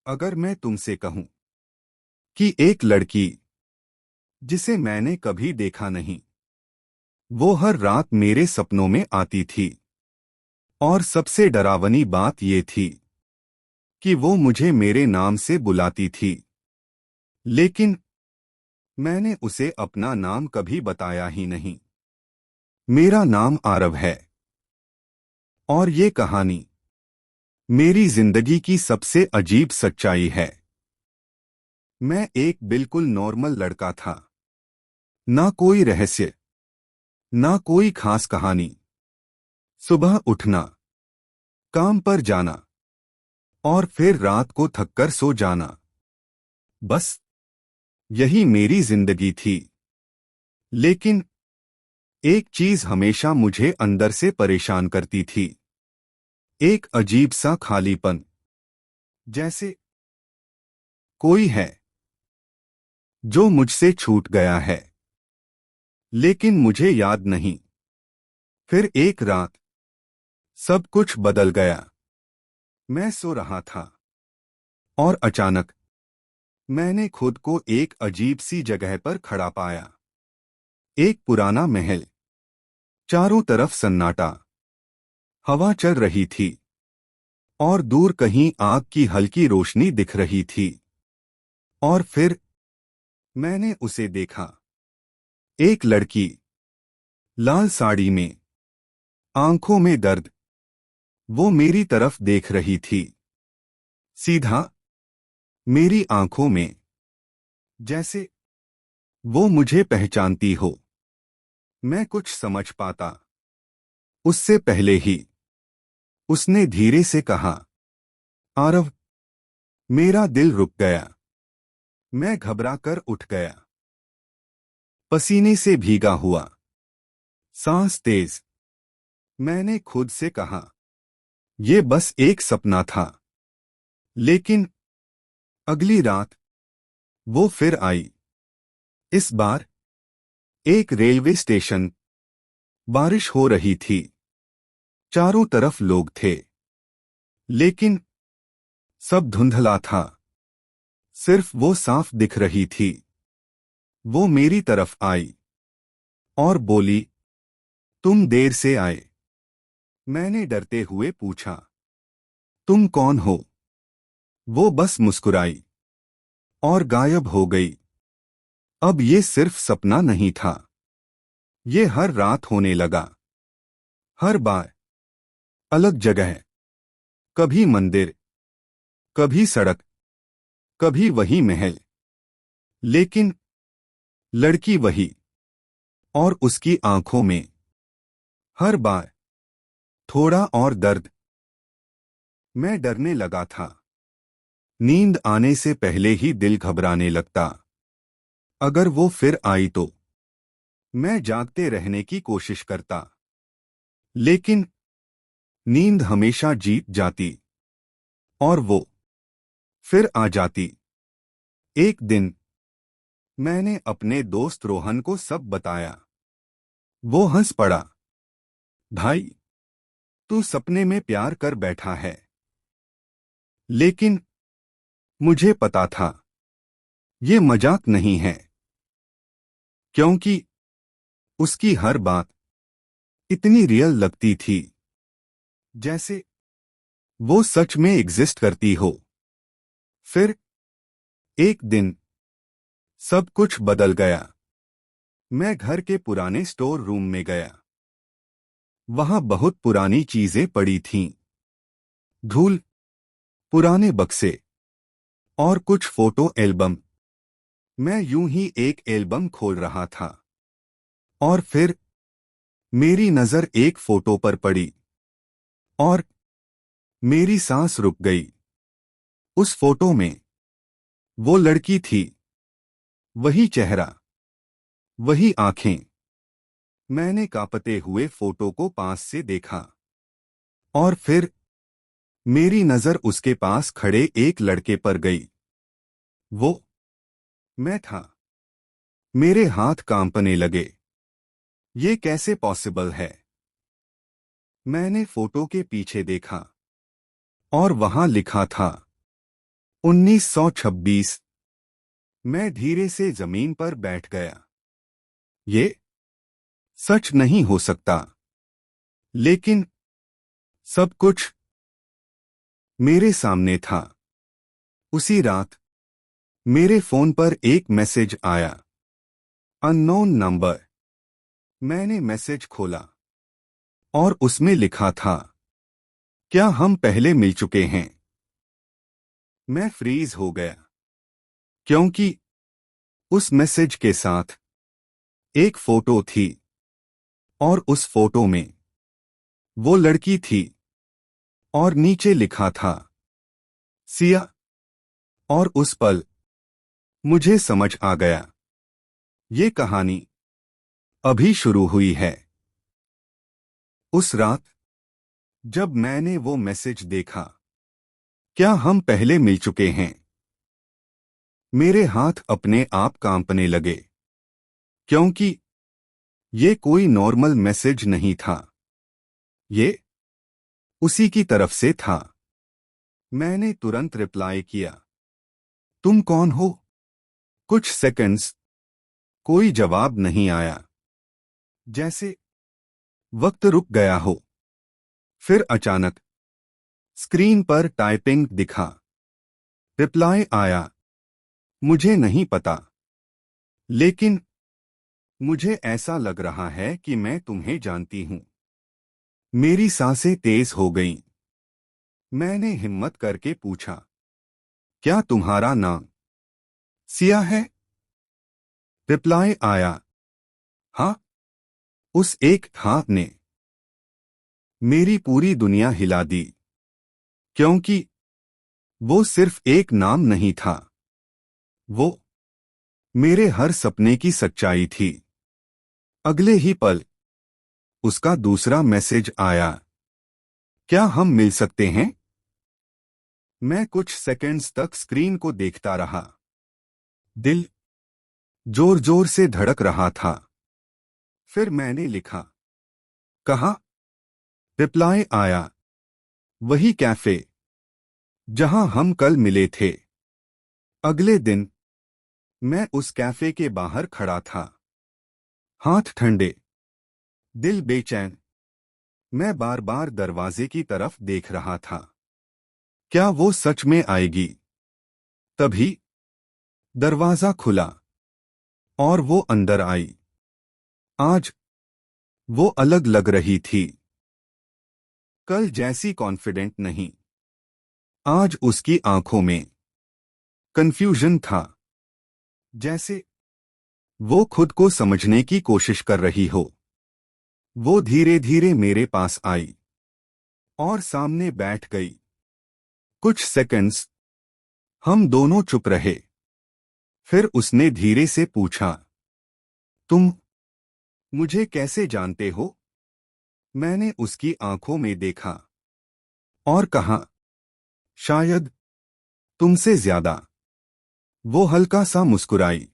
अगर मैं तुमसे कहूं कि एक लड़की जिसे मैंने कभी देखा नहीं, वो हर रात मेरे सपनों में आती थी, और सबसे डरावनी बात ये थी कि वो मुझे मेरे नाम से बुलाती थी, लेकिन मैंने उसे अपना नाम कभी बताया ही नहीं। मेरा नाम आरव है, और ये कहानी मेरी जिंदगी की सबसे अजीब सच्चाई है। मैं एक बिल्कुल नॉर्मल लड़का था। ना कोई रहस्य, ना कोई खास कहानी। सुबह उठना, काम पर जाना, और फिर रात को थककर सो जाना। बस यही मेरी जिंदगी थी। लेकिन एक चीज हमेशा मुझे अंदर से परेशान करती थी। एक अजीब सा खालीपन, जैसे कोई है जो मुझसे छूट गया है, लेकिन मुझे याद नहीं। फिर एक रात सब कुछ बदल गया। मैं सो रहा था, और अचानक मैंने खुद को एक अजीब सी जगह पर खड़ा पाया। एक पुराना महल, चारों तरफ सन्नाटा, हवा चल रही थी, और दूर कहीं आग की हल्की रोशनी दिख रही थी। और फिर मैंने उसे देखा। एक लड़की, लाल साड़ी में, आंखों में दर्द, वो मेरी तरफ देख रही थी, सीधा मेरी आंखों में, जैसे वो मुझे पहचानती हो। मैं कुछ समझ पाता उससे पहले ही उसने धीरे से कहा, आरव। मेरा दिल रुक गया। मैं घबराकर उठ गया, पसीने से भीगा हुआ, सांस तेज। मैंने खुद से कहा, ये बस एक सपना था। लेकिन अगली रात वो फिर आई। इस बार एक रेलवे स्टेशन। बारिश हो रही थी, चारों तरफ लोग थे, लेकिन सब धुंधला था। सिर्फ वो साफ दिख रही थी। वो मेरी तरफ आई और बोली, तुम देर से आए। मैंने डरते हुए पूछा, तुम कौन हो? वो बस मुस्कुराई और गायब हो गई। अब ये सिर्फ सपना नहीं था, ये हर रात होने लगा। हर बार अलग जगह, कभी मंदिर, कभी सड़क, कभी वही महल, लेकिन लड़की वही, और उसकी आंखों में हर बार थोड़ा और दर्द। मैं डरने लगा था। नींद आने से पहले ही दिल घबराने लगता। अगर वो फिर आई तो मैं जागते रहने की कोशिश करता, लेकिन नींद हमेशा जीत जाती, और वो फिर आ जाती। एक दिन मैंने अपने दोस्त रोहन को सब बताया। वो हंस पड़ा, भाई, तू सपने में प्यार कर बैठा है। लेकिन मुझे पता था ये मजाक नहीं है, क्योंकि उसकी हर बात इतनी रियल लगती थी, जैसे वो सच में एग्जिस्ट करती हो। फिर एक दिन सब कुछ बदल गया। मैं घर के पुराने स्टोर रूम में गया। वहां बहुत पुरानी चीजें पड़ी थीं, धूल, पुराने बक्से, और कुछ फोटो एल्बम। मैं यूं ही एक एल्बम खोल रहा था, और फिर मेरी नजर एक फोटो पर पड़ी, और मेरी सांस रुक गई। उस फोटो में वो लड़की थी, वही चेहरा, वही आंखें। मैंने कांपते हुए फोटो को पास से देखा, और फिर मेरी नजर उसके पास खड़े एक लड़के पर गई। वो मैं था। मेरे हाथ कांपने लगे। ये कैसे पॉसिबल है? मैंने फोटो के पीछे देखा, और वहां लिखा था, 1926। मैं धीरे से जमीन पर बैठ गया। ये सच नहीं हो सकता। लेकिन सब कुछ मेरे सामने था। उसी रात मेरे फोन पर एक मैसेज आया। Unknown number. मैंने मैसेज खोला और उसमें लिखा था, क्या हम पहले मिल चुके हैं? मैं फ्रीज हो गया, क्योंकि उस मैसेज के साथ एक फोटो थी और उस फोटो में वो लड़की थी और नीचे लिखा था सिया। और उस पल मुझे समझ आ गया, ये कहानी अभी शुरू हुई है। उस रात जब मैंने वो मैसेज देखा, क्या हम पहले मिल चुके हैं, मेरे हाथ अपने आप कांपने लगे, क्योंकि ये कोई नॉर्मल मैसेज नहीं था। ये उसी की तरफ से था। मैंने तुरंत रिप्लाई किया, तुम कौन हो? कुछ सेकंड्स कोई जवाब नहीं आया, जैसे वक्त रुक गया हो। फिर अचानक स्क्रीन पर टाइपिंग दिखा। रिप्लाई आया, मुझे नहीं पता, लेकिन मुझे ऐसा लग रहा है कि मैं तुम्हें जानती हूं। मेरी सांसें तेज हो गईं। मैंने हिम्मत करके पूछा, क्या तुम्हारा नाम सिया है? रिप्लाई आया, हाँ। उस एक हाँ ने मेरी पूरी दुनिया हिला दी, क्योंकि वो सिर्फ एक नाम नहीं था, वो मेरे हर सपने की सच्चाई थी। अगले ही पल उसका दूसरा मैसेज आया, क्या हम मिल सकते हैं? मैं कुछ सेकंड्स तक स्क्रीन को देखता रहा। दिल जोर जोर से धड़क रहा था। फिर मैंने लिखा, कहाँ? रिप्लाई आया, वही कैफे जहां हम कल मिले थे। अगले दिन मैं उस कैफे के बाहर खड़ा था, हाथ ठंडे, दिल बेचैन। मैं बार बार दरवाजे की तरफ देख रहा था, क्या वो सच में आएगी? तभी दरवाजा खुला और वो अंदर आई। आज वो अलग लग रही थी। कल जैसी कॉन्फिडेंट नहीं। आज उसकी आंखों में कंफ्यूजन था, जैसे वो खुद को समझने की कोशिश कर रही हो। वो धीरे धीरे मेरे पास आई और सामने बैठ गई। कुछ सेकंड्स हम दोनों चुप रहे। फिर उसने धीरे से पूछा, तुम मुझे कैसे जानते हो? मैंने उसकी आंखों में देखा और कहा, शायद तुमसे ज्यादा। वो हल्का सा मुस्कुराई,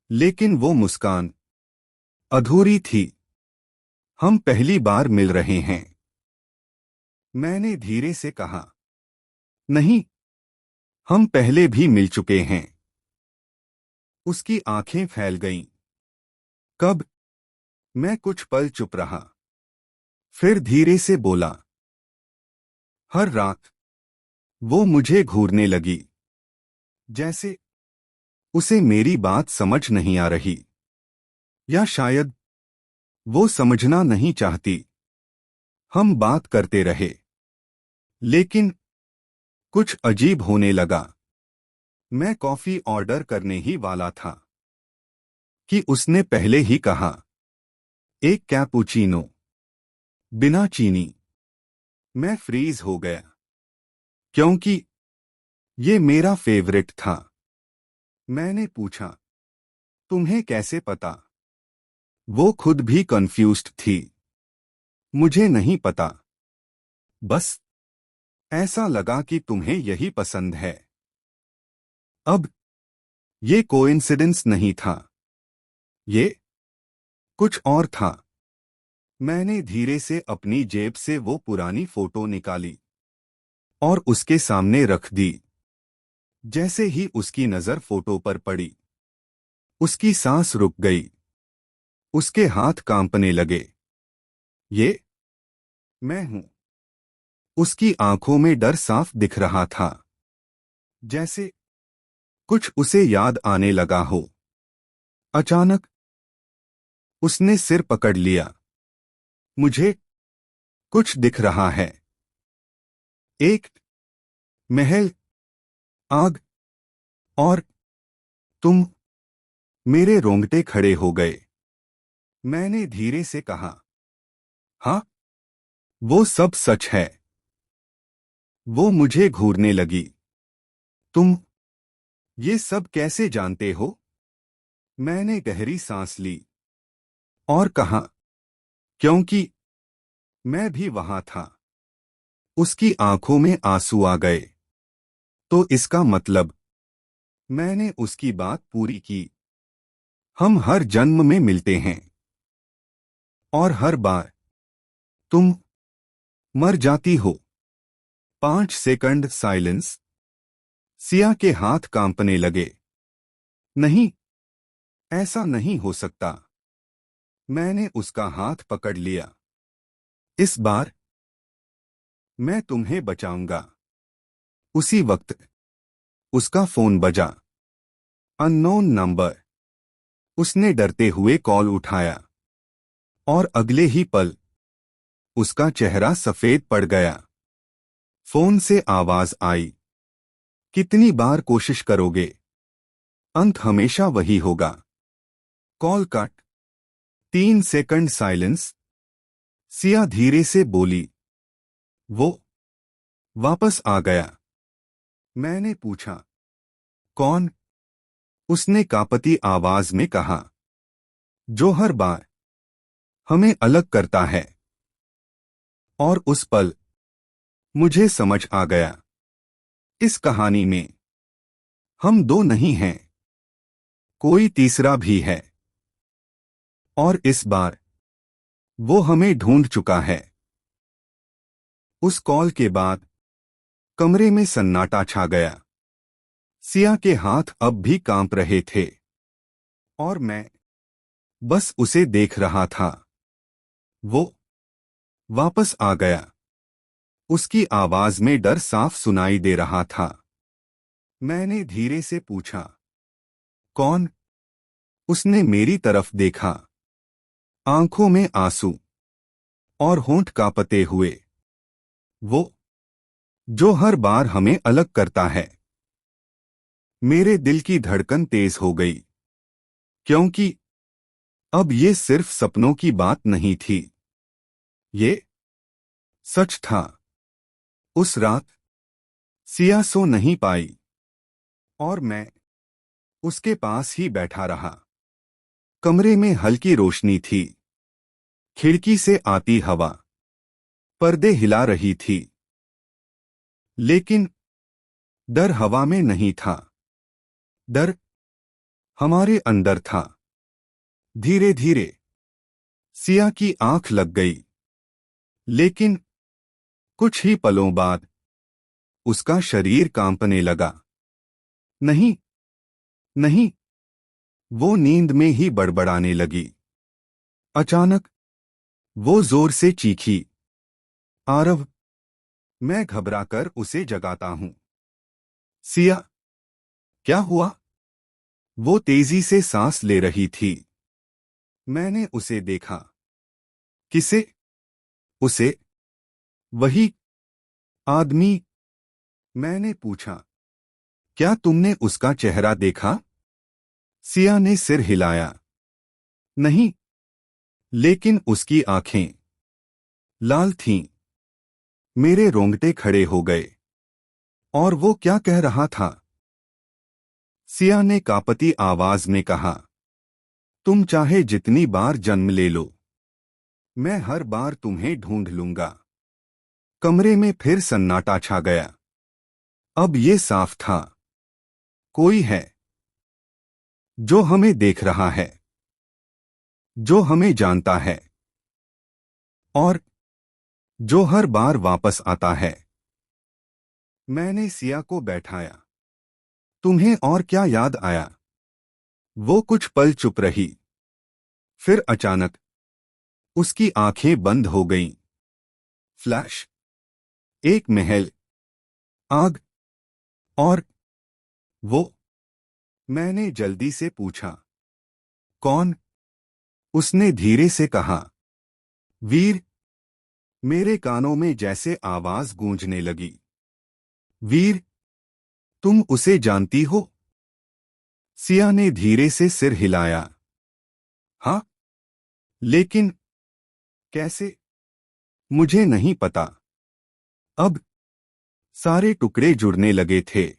लेकिन वो मुस्कान अधूरी थी। हम पहली बार मिल रहे हैं, मैंने धीरे से कहा। नहीं, हम पहले भी मिल चुके हैं। उसकी आंखें फैल गईं। कब? मैं कुछ पल चुप रहा, फिर धीरे से बोला, हर रात। वो मुझे घूरने लगी, जैसे उसे मेरी बात समझ नहीं आ रही, या शायद वो समझना नहीं चाहती। हम बात करते रहे, लेकिन कुछ अजीब होने लगा। मैं कॉफी ऑर्डर करने ही वाला था कि उसने पहले ही कहा, एक कैपुचिनो बिना चीनी। मैं फ्रीज हो गया, क्योंकि ये मेरा फेवरेट था। मैंने पूछा, तुम्हें कैसे पता? वो खुद भी कंफ्यूज्ड थी। मुझे नहीं पता, बस ऐसा लगा कि तुम्हें यही पसंद है। अब ये कोइंसिडेंस नहीं था, ये कुछ और था। मैंने धीरे से अपनी जेब से वो पुरानी फोटो निकाली और उसके सामने रख दी। जैसे ही उसकी नजर फोटो पर पड़ी, उसकी सांस रुक गई। उसके हाथ कांपने लगे। ये मैं हूं। उसकी आंखों में डर साफ दिख रहा था, जैसे कुछ उसे याद आने लगा हो। अचानक उसने सिर पकड़ लिया। मुझे कुछ दिख रहा है। एक महल, आग, और तुम। मेरे रोंगटे खड़े हो गए। मैंने धीरे से कहा, हाँ, वो सब सच है। वो मुझे घूरने लगी। तुम ये सब कैसे जानते हो? मैंने गहरी सांस ली और कहा, क्योंकि मैं भी वहां था। उसकी आंखों में आंसू आ गए। तो इसका मतलब? मैंने उसकी बात पूरी की। हम हर जन्म में मिलते हैं, और हर बार तुम मर जाती हो। 5 सेकंड साइलेंस। सिया के हाथ कांपने लगे। नहीं, ऐसा नहीं हो सकता। मैंने उसका हाथ पकड़ लिया। इस बार मैं तुम्हें बचाऊंगा। उसी वक्त उसका फोन बजा। Unknown number. उसने डरते हुए कॉल उठाया, और अगले ही पल उसका चेहरा सफेद पड़ गया। फोन से आवाज आई, कितनी बार कोशिश करोगे? अंत हमेशा वही होगा। Call cut. 3 second silence. Siya धीरे से बोली, वो वापस आ गया। मैंने पूछा, कौन? उसने कांपती आवाज में कहा, जो हर बार हमें अलग करता है। और उस पल मुझे समझ आ गया, इस कहानी में हम दो नहीं हैं, कोई तीसरा भी है। और इस बार वो हमें ढूंढ चुका है। उस कॉल के बाद कमरे में सन्नाटा छा गया। सिया के हाथ अब भी कांप रहे थे, और मैं बस उसे देख रहा था। वो वापस आ गया। उसकी आवाज में डर साफ सुनाई दे रहा था। मैंने धीरे से पूछा, कौन? उसने मेरी तरफ देखा, आंखों में आंसू और होंठ कांपते हुए। वो जो हर बार हमें अलग करता है। मेरे दिल की धड़कन तेज हो गई, क्योंकि अब ये सिर्फ सपनों की बात नहीं थी, ये सच था। उस रात सिया सो नहीं पाई, और मैं उसके पास ही बैठा रहा। कमरे में हल्की रोशनी थी। खिड़की से आती हवा पर्दे हिला रही थी। लेकिन डर हवा में नहीं था। डर हमारे अंदर था। धीरे धीरे सिया की आंख लग गई। लेकिन कुछ ही पलों बाद उसका शरीर कांपने लगा। नहीं, नहीं, वो नींद में ही बड़बड़ाने लगी। अचानक वो जोर से चीखी, आरव। मैं घबराकर उसे जगाता हूं। सिया, क्या हुआ? वो तेजी से सांस ले रही थी। मैंने उसे देखा। किसे? उसे। वही आदमी। मैंने पूछा, क्या तुमने उसका चेहरा देखा? सिया ने सिर हिलाया। नहीं, लेकिन उसकी आंखें लाल थीं। मेरे रोंगटे खड़े हो गए। और वो क्या कह रहा था? सिया ने कांपती आवाज में कहा, तुम चाहे जितनी बार जन्म ले लो, मैं हर बार तुम्हें ढूंढ लूंगा। कमरे में फिर सन्नाटा छा गया। अब ये साफ था, कोई है जो हमें देख रहा है, जो हमें जानता है, और जो हर बार वापस आता है। मैंने सिया को बैठाया। तुम्हें और क्या याद आया? वो कुछ पल चुप रही। फिर अचानक उसकी आंखें बंद हो गईं। फ्लैश। एक महल, आग, और वो। मैंने जल्दी से पूछा, कौन? उसने धीरे से कहा, वीर। मेरे कानों में जैसे आवाज गूंजने लगी। वीर, तुम उसे जानती हो? सिया ने धीरे से सिर हिलाया। हाँ, लेकिन कैसे? मुझे नहीं पता। अब सारे टुकड़े जुड़ने लगे थे।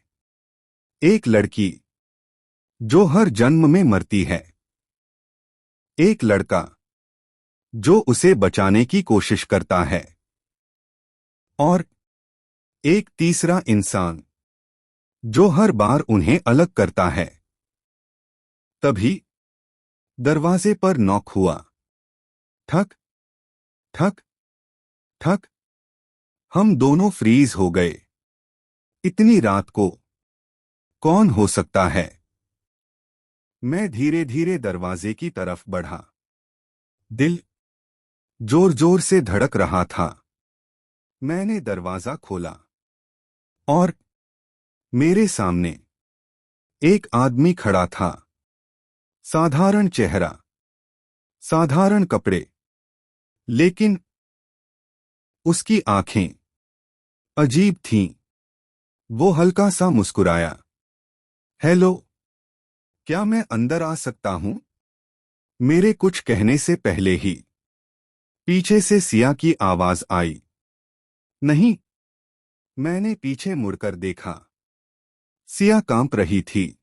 एक लड़की जो हर जन्म में मरती है। एक लड़का जो उसे बचाने की कोशिश करता है। और एक तीसरा इंसान जो हर बार उन्हें अलग करता है। तभी दरवाजे पर नॉक हुआ। ठक, ठक, ठक। हम दोनों फ्रीज हो गए। इतनी रात को कौन हो सकता है? मैं धीरे धीरे दरवाजे की तरफ बढ़ा। दिल जोर जोर से धड़क रहा था। मैंने दरवाजा खोला और मेरे सामने एक आदमी खड़ा था। साधारण चेहरा, साधारण कपड़े, लेकिन उसकी आंखें अजीब थीं। वो हल्का सा मुस्कुराया। हेलो, क्या मैं अंदर आ सकता हूं? मेरे कुछ कहने से पहले ही पीछे से सिया की आवाज आई। नहीं। मैंने पीछे मुड़कर देखा। सिया कांप रही थी।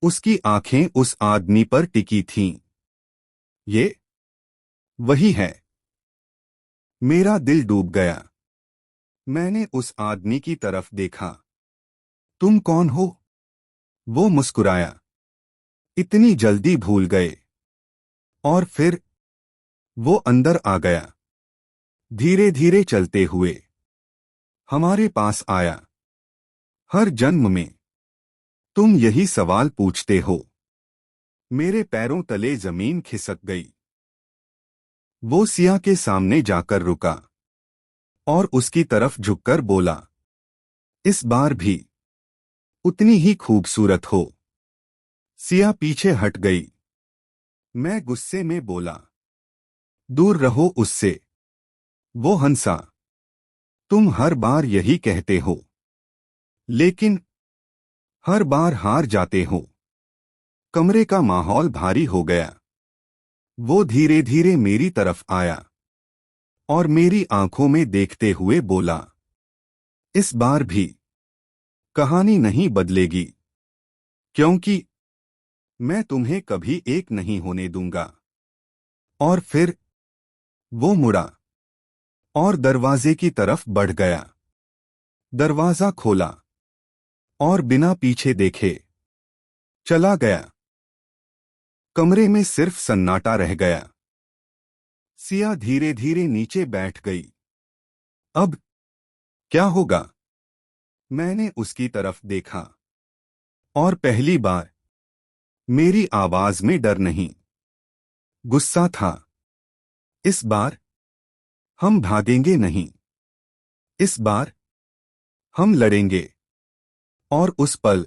उसकी आंखें उस आदमी पर टिकी थीं। ये वही है। मेरा दिल डूब गया। मैंने उस आदमी की तरफ देखा। तुम कौन हो? वो मुस्कुराया। इतनी जल्दी भूल गए? और फिर वो अंदर आ गया। धीरे धीरे चलते हुए हमारे पास आया। हर जन्म में तुम यही सवाल पूछते हो। मेरे पैरों तले जमीन खिसक गई। वो सिया के सामने जाकर रुका और उसकी तरफ झुककर बोला, इस बार भी उतनी ही खूबसूरत हो। सिया पीछे हट गई। मैं गुस्से में बोला, दूर रहो उससे। वो हंसा। तुम हर बार यही कहते हो, लेकिन हर बार हार जाते हो। कमरे का माहौल भारी हो गया। वो धीरे धीरे मेरी तरफ आया और मेरी आंखों में देखते हुए बोला, इस बार भी कहानी नहीं बदलेगी, क्योंकि मैं तुम्हें कभी एक नहीं होने दूंगा। और फिर वो मुड़ा और दरवाजे की तरफ बढ़ गया। दरवाजा खोला और बिना पीछे देखे चला गया। कमरे में सिर्फ सन्नाटा रह गया। सिया धीरे धीरे नीचे बैठ गई। अब क्या होगा? मैंने उसकी तरफ देखा और पहली बार मेरी आवाज में डर नहीं, गुस्सा था। इस बार हम भागेंगे नहीं। इस बार हम लड़ेंगे। और उस पल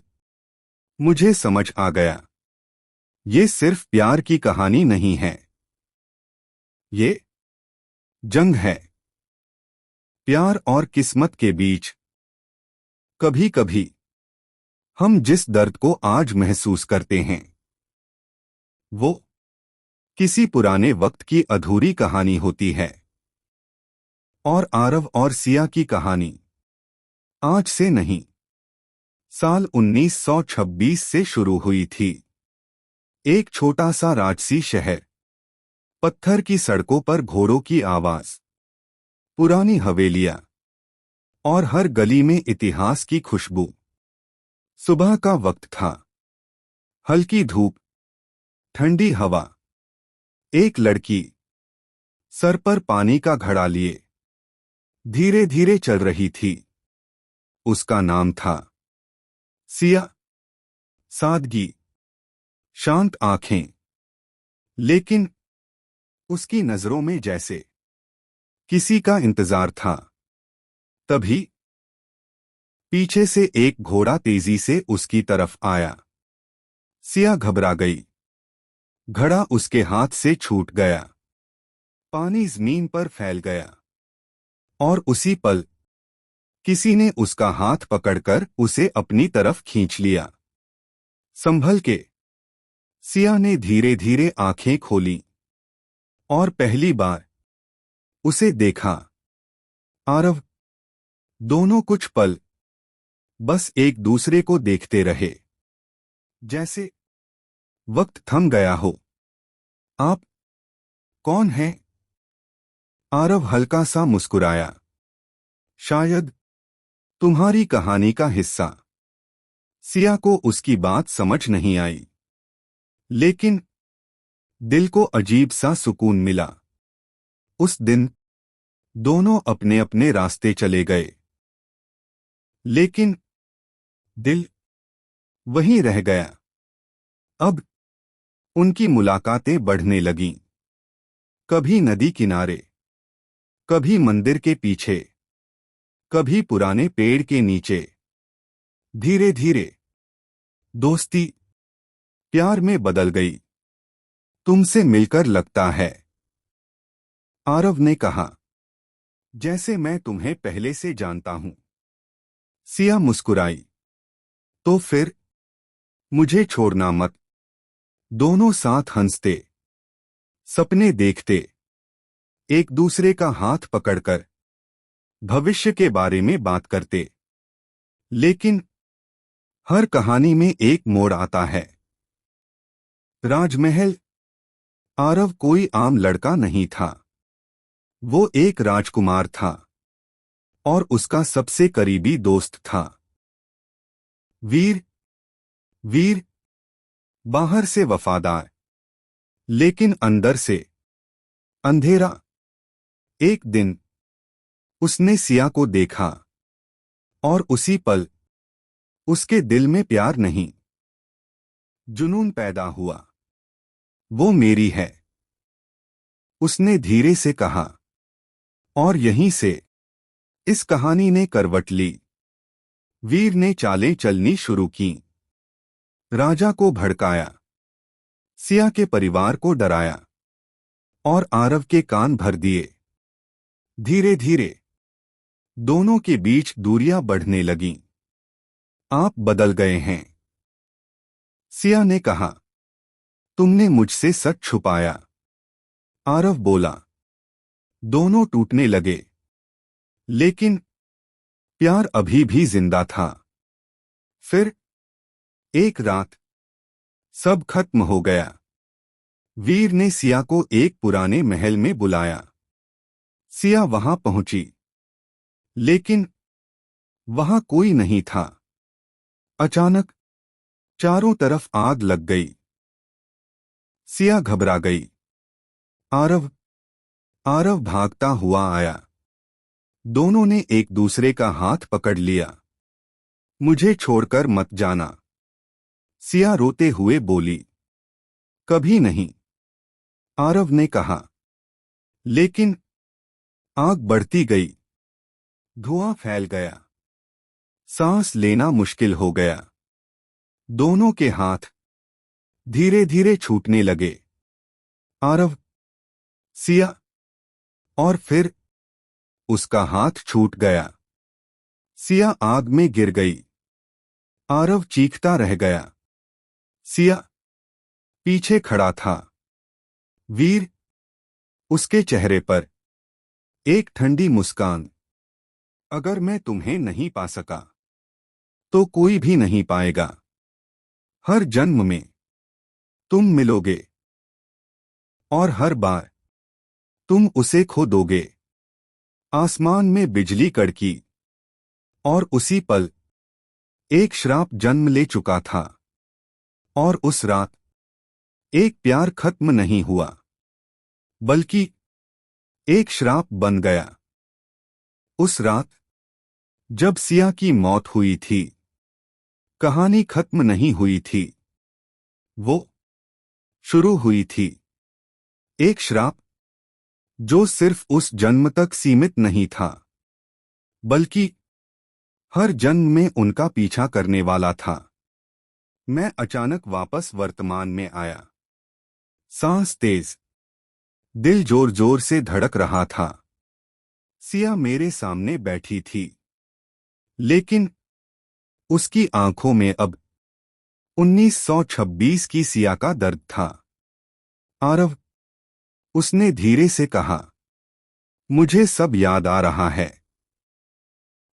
मुझे समझ आ गया, ये सिर्फ प्यार की कहानी नहीं है, ये जंग है। प्यार और किस्मत के बीच। कभी कभी हम जिस दर्द को आज महसूस करते हैं, वो किसी पुराने वक्त की अधूरी कहानी होती है। और आरव और सिया की कहानी आज से नहीं, साल 1926 से शुरू हुई थी। एक छोटा सा राजसी शहर। पत्थर की सड़कों पर घोड़ों की आवाज, पुरानी हवेलियां, और हर गली में इतिहास की खुशबू। सुबह का वक्त था। हल्की धूप, ठंडी हवा। एक लड़की सर पर पानी का घड़ा लिए धीरे धीरे चल रही थी। उसका नाम था सिया। सादगी, शांत आंखें, लेकिन उसकी नजरों में जैसे किसी का इंतजार था। तभी पीछे से एक घोड़ा तेजी से उसकी तरफ आया। सिया घबरा गई। घड़ा उसके हाथ से छूट गया। पानी जमीन पर फैल गया और उसी पल किसी ने उसका हाथ पकड़कर उसे अपनी तरफ खींच लिया। संभल के सिया ने धीरे धीरे आंखें खोली और पहली बार उसे देखा। आरव। दोनों कुछ पल बस एक दूसरे को देखते रहे, जैसे वक्त थम गया हो। आप कौन हैं? आरव हल्का सा मुस्कुराया। शायद तुम्हारी कहानी का हिस्सा। सिया को उसकी बात समझ नहीं आई, लेकिन दिल को अजीब सा सुकून मिला। उस दिन दोनों अपने अपने रास्ते चले गए, लेकिन दिल वहीं रह गया। अब उनकी मुलाकातें बढ़ने लगीं। कभी नदी किनारे, कभी मंदिर के पीछे, कभी पुराने पेड़ के नीचे। धीरे धीरे दोस्ती प्यार में बदल गई। तुमसे मिलकर लगता है, आरव ने कहा, जैसे मैं तुम्हें पहले से जानता हूं। सिया मुस्कुराई। तो फिर मुझे छोड़ना मत। दोनों साथ हंसते, सपने देखते, एक दूसरे का हाथ पकड़कर भविष्य के बारे में बात करते। लेकिन हर कहानी में एक मोड़ आता है। राजमहल। आरव कोई आम लड़का नहीं था। वो एक राजकुमार था और उसका सबसे करीबी दोस्त था। वीर। वीर बाहर से वफादार, लेकिन अंदर से अंधेरा। एक दिन उसने सिया को देखा और उसी पल उसके दिल में प्यार नहीं, जुनून पैदा हुआ। वो मेरी है, उसने धीरे से कहा। और यहीं से इस कहानी ने करवट ली। वीर ने चालें चलनी शुरू की। राजा को भड़काया, सिया के परिवार को डराया और आरव के कान भर दिए। धीरे धीरे दोनों के बीच दूरियां बढ़ने लगीं। आप बदल गए हैं, सिया ने कहा। तुमने मुझसे सच छुपाया, आरव बोला। दोनों टूटने लगे, लेकिन प्यार अभी भी जिंदा था। फिर एक रात सब खत्म हो गया। वीर ने सिया को एक पुराने महल में बुलाया। सिया वहां पहुंची, लेकिन वहां कोई नहीं था। अचानक चारों तरफ आग लग गई। सिया घबरा गई। आरव। आरव भागता हुआ आया। दोनों ने एक दूसरे का हाथ पकड़ लिया। मुझे छोड़कर मत जाना, सिया रोते हुए बोली। कभी नहीं, आरव ने कहा। लेकिन आग बढ़ती गई। धुआं फैल गया। सांस लेना मुश्किल हो गया। दोनों के हाथ धीरे धीरे छूटने लगे। आरव, सिया, और फिर उसका हाथ छूट गया। सिया आग में गिर गई। आरव चीखता रह गया। सिया पीछे खड़ा था। वीर, उसके चेहरे पर एक ठंडी मुस्कान। अगर मैं तुम्हें नहीं पा सका, तो कोई भी नहीं पाएगा। हर जन्म में तुम मिलोगे, और हर बार तुम उसे खो दोगे। आसमान में बिजली कड़की, और उसी पल एक श्राप जन्म ले चुका था। और उस रात एक प्यार खत्म नहीं हुआ, बल्कि एक श्राप बन गया। उस रात जब सिया की मौत हुई थी, कहानी खत्म नहीं हुई थी। वो शुरू हुई थी। एक श्राप जो सिर्फ उस जन्म तक सीमित नहीं था, बल्कि हर जन्म में उनका पीछा करने वाला था। मैं अचानक वापस वर्तमान में आया। सांस तेज, दिल जोर जोर से धड़क रहा था। सिया मेरे सामने बैठी थी, लेकिन उसकी आंखों में अब 1926 की सिया का दर्द था। आरव, उसने धीरे से कहा, मुझे सब याद आ रहा है।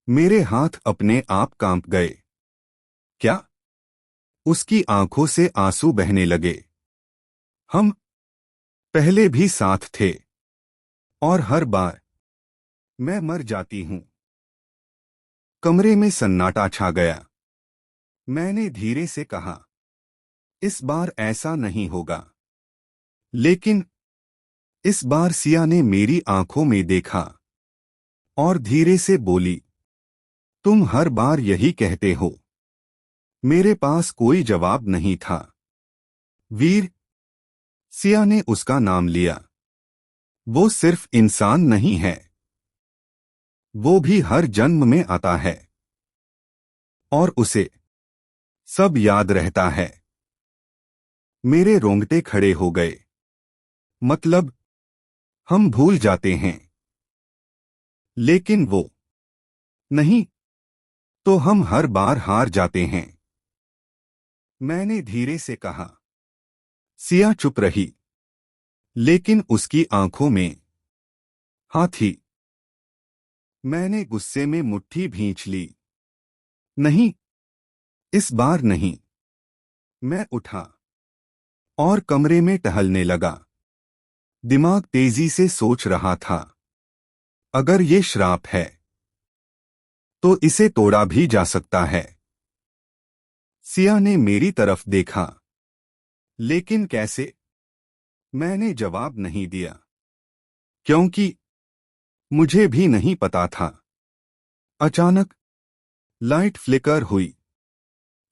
मेरे हाथ अपने आप कांप गए। क्या? उसकी आंखों से आंसू बहने लगे। हम पहले भी साथ थे, और हर बार मैं मर जाती हूं। कमरे में सन्नाटा छा गया। मैंने धीरे से कहा, इस बार ऐसा नहीं होगा। लेकिन इस बार सिया ने मेरी आंखों में देखा और धीरे से बोली, तुम हर बार यही कहते हो। मेरे पास कोई जवाब नहीं था। वीर, सिया ने उसका नाम लिया। वो सिर्फ इंसान नहीं है, वो भी हर जन्म में आता है, और उसे सब याद रहता है। मेरे रोंगटे खड़े हो गए। मतलब, हम भूल जाते हैं, लेकिन वो नहीं, तो हम हर बार हार जाते हैं। मैंने धीरे से कहा। सिया चुप रही, लेकिन उसकी आंखों में हाँ थी। मैंने गुस्से में मुट्ठी भींच ली। नहीं, इस बार नहीं। मैं उठा और कमरे में टहलने लगा। दिमाग तेजी से सोच रहा था, अगर ये श्राप है तो इसे तोड़ा भी जा सकता है। सिया ने मेरी तरफ देखा। लेकिन कैसे? मैंने जवाब नहीं दिया, क्योंकि मुझे भी नहीं पता था। अचानक लाइट फ्लिकर हुई।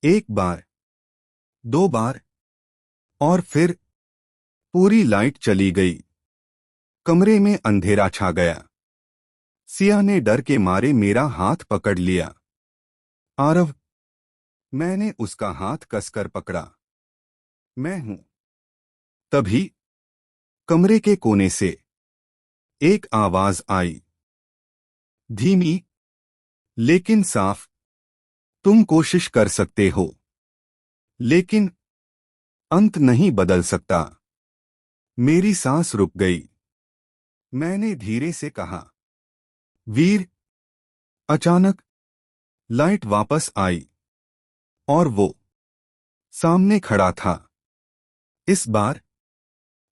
एक बार, दो बार, और फिर पूरी लाइट चली गई। कमरे में अंधेरा छा गया। सिया ने डर के मारे मेरा हाथ पकड़ लिया। आरव, मैंने उसका हाथ कसकर पकड़ा। मैं हूं। तभी कमरे के कोने से एक आवाज आई, धीमी लेकिन साफ, तुम कोशिश कर सकते हो, लेकिन अंत नहीं बदल सकता। मेरी सांस रुक गई। मैंने धीरे से कहा, वीर। अचानक लाइट वापस आई, और वो सामने खड़ा था। इस बार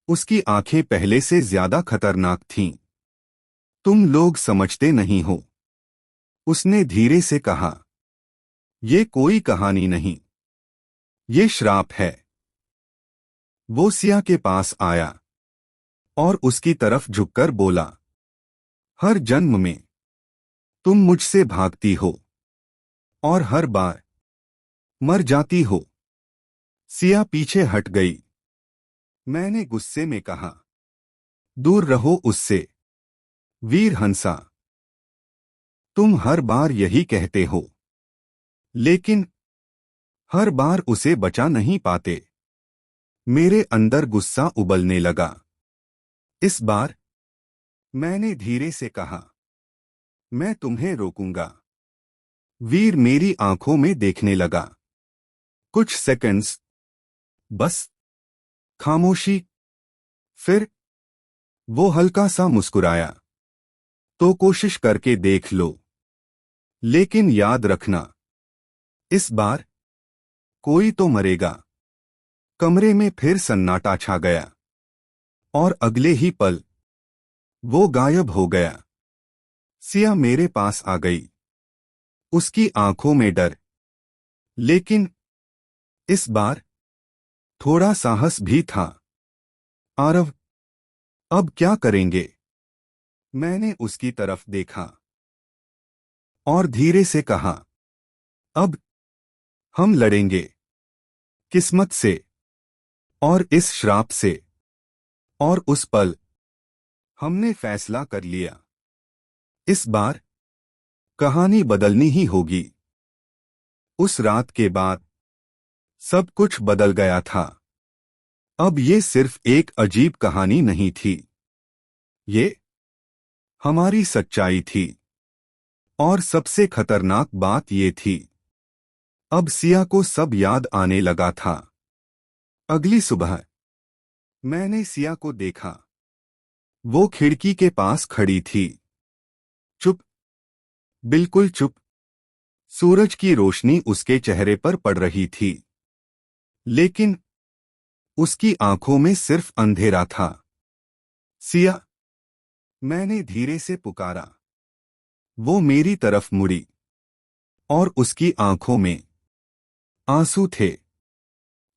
उसकी आंखें पहले से ज्यादा खतरनाक थीं। तुम लोग समझते नहीं हो, उसने धीरे से कहा। ये कोई कहानी नहीं, ये श्राप है। वो सिया के पास आया और उसकी तरफ झुककर बोला, हर जन्म में तुम मुझसे भागती हो, और हर बार मर जाती हो। सिया पीछे हट गई। मैंने गुस्से में कहा, दूर रहो उससे। वीर हंसा, तुम हर बार यही कहते हो, लेकिन हर बार उसे बचा नहीं पाते। मेरे अंदर गुस्सा उबलने लगा। इस बार मैंने धीरे से कहा, मैं तुम्हें रोकूंगा। वीर मेरी आंखों में देखने लगा। कुछ सेकंड्स, बस खामोशी। फिर वो हल्का सा मुस्कुराया। तो कोशिश करके देख लो, लेकिन याद रखना, इस बार कोई तो मरेगा। कमरे में फिर सन्नाटा छा गया, और अगले ही पल वो गायब हो गया। सिया मेरे पास आ गई। उसकी आंखों में डर, लेकिन इस बार थोड़ा साहस भी था। आरव, अब क्या करेंगे? मैंने उसकी तरफ देखा और धीरे से कहा, अब हम लड़ेंगे किस्मत से और इस श्राप से। और उस पल हमने फैसला कर लिया, इस बार कहानी बदलनी ही होगी। उस रात के बाद सब कुछ बदल गया था। अब ये सिर्फ एक अजीब कहानी नहीं थी, ये हमारी सच्चाई थी। और सबसे खतरनाक बात ये थी, अब सिया को सब याद आने लगा था। अगली सुबह मैंने सिया को देखा। वो खिड़की के पास खड़ी थी, चुप, बिल्कुल चुप। सूरज की रोशनी उसके चेहरे पर पड़ रही थी, लेकिन उसकी आंखों में सिर्फ अंधेरा था। सिया, मैंने धीरे से पुकारा। वो मेरी तरफ मुड़ी और उसकी आंखों में आंसू थे।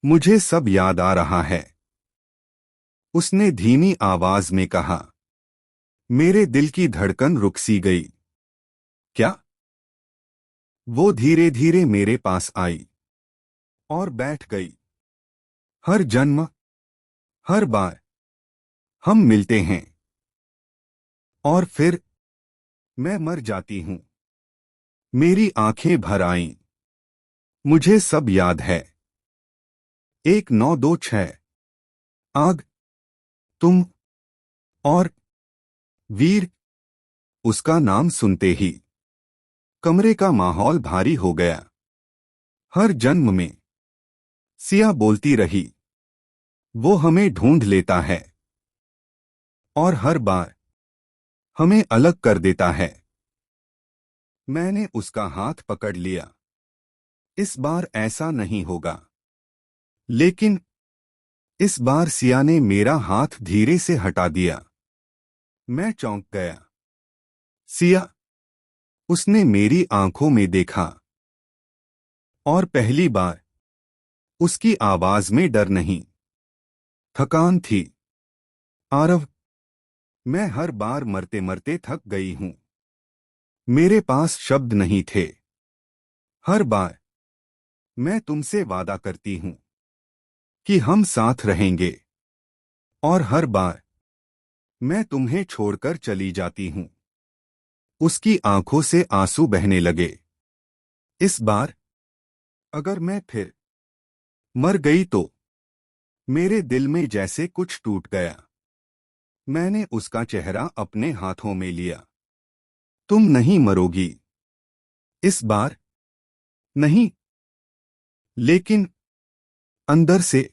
मुझे सब याद आ रहा है, उसने धीमी आवाज में कहा। मेरे दिल की धड़कन रुक सी गई। क्या? वो धीरे धीरे मेरे पास आई और बैठ गई। हर जन्म, हर बार हम मिलते हैं और फिर मैं मर जाती हूं। मेरी आंखें भर आईं। मुझे सब याद है। 1926, आग, तुम और वीर। उसका नाम सुनते ही कमरे का माहौल भारी हो गया। हर जन्म में सिया बोलती रही, वो हमें ढूंढ लेता है और हर बार हमें अलग कर देता है। मैंने उसका हाथ पकड़ लिया। इस बार ऐसा नहीं होगा। लेकिन इस बार सिया ने मेरा हाथ धीरे से हटा दिया। मैं चौंक गया। सिया, उसने मेरी आंखों में देखा और पहली बार उसकी आवाज में डर नहीं, थकान थी। आरव, मैं हर बार मरते मरते थक गई हूं। मेरे पास शब्द नहीं थे। हर बार मैं तुमसे वादा करती हूं कि हम साथ रहेंगे, और हर बार मैं तुम्हें छोड़कर चली जाती हूं। उसकी आंखों से आंसू बहने लगे। इस बार अगर मैं फिर मर गई तो। मेरे दिल में जैसे कुछ टूट गया। मैंने उसका चेहरा अपने हाथों में लिया। तुम नहीं मरोगी, इस बार नहीं। लेकिन अंदर से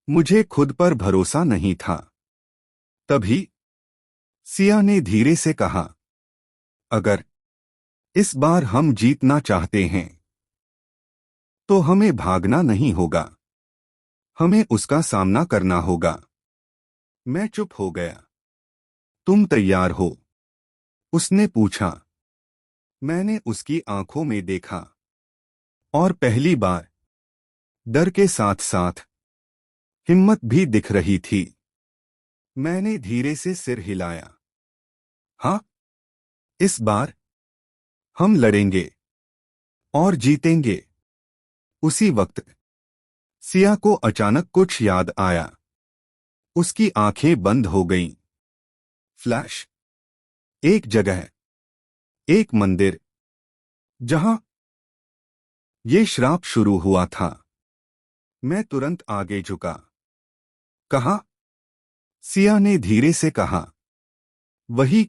मुझे खुद पर भरोसा नहीं था। तभी सिया ने धीरे से कहा, अगर इस बार हम जीतना चाहते हैं तो हमें भागना नहीं होगा, हमें उसका सामना करना होगा। मैं चुप हो गया। तुम तैयार हो? उसने पूछा। मैंने उसकी आंखों में देखा और पहली बार डर के साथ साथ हिम्मत भी दिख रही थी। मैंने धीरे से सिर हिलाया। हाँ, इस बार हम लड़ेंगे और जीतेंगे। उसी वक्त सिया को अचानक कुछ याद आया। उसकी आंखें बंद हो गईं। फ्लैश। एक जगह, एक मंदिर, जहां ये श्राप शुरू हुआ था। मैं तुरंत आगे झुका। कहा? सिया ने धीरे से कहा, वही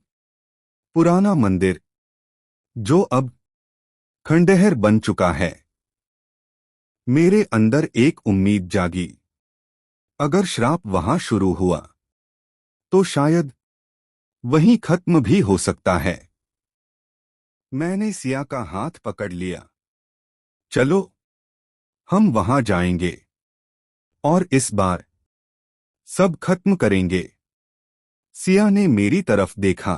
पुराना मंदिर जो अब खंडहर बन चुका है। मेरे अंदर एक उम्मीद जागी। अगर श्राप वहां शुरू हुआ तो शायद वहीं खत्म भी हो सकता है। मैंने सिया का हाथ पकड़ लिया। चलो, हम वहां जाएंगे और इस बार सब खत्म करेंगे। सिया ने मेरी तरफ देखा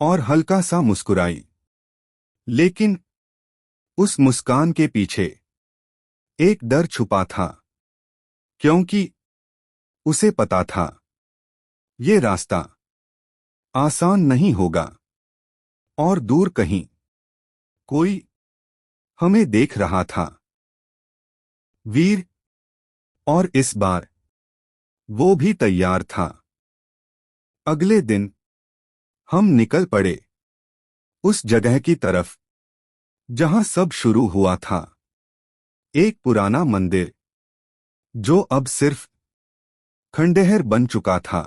और हल्का सा मुस्कुराई। लेकिन उस मुस्कान के पीछे एक डर छुपा था, क्योंकि उसे पता था ये रास्ता आसान नहीं होगा और दूर कहीं कोई हमें देख रहा था। वीर, और इस बार वो भी तैयार था। अगले दिन हम निकल पड़े उस जगह की तरफ जहां सब शुरू हुआ था। एक पुराना मंदिर जो अब सिर्फ खंडहर बन चुका था।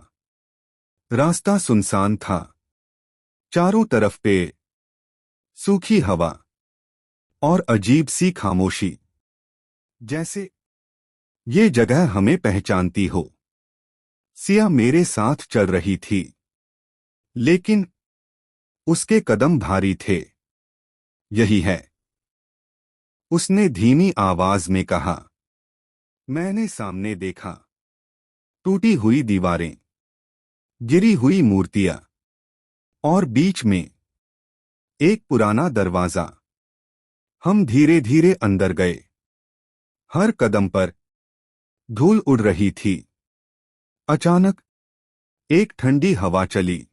रास्ता सुनसान था। चारों तरफ पेड़, सूखी हवा और अजीब सी खामोशी, जैसे ये जगह हमें पहचानती हो। सिया मेरे साथ चल रही थी, लेकिन उसके कदम भारी थे। यही है, उसने धीमी आवाज में कहा। मैंने सामने देखा। टूटी हुई दीवारें, गिरी हुई मूर्तियां और बीच में एक पुराना दरवाजा। हम धीरे धीरे अंदर गए। हर कदम पर धूल उड़ रही थी। अचानक एक ठंडी हवा चली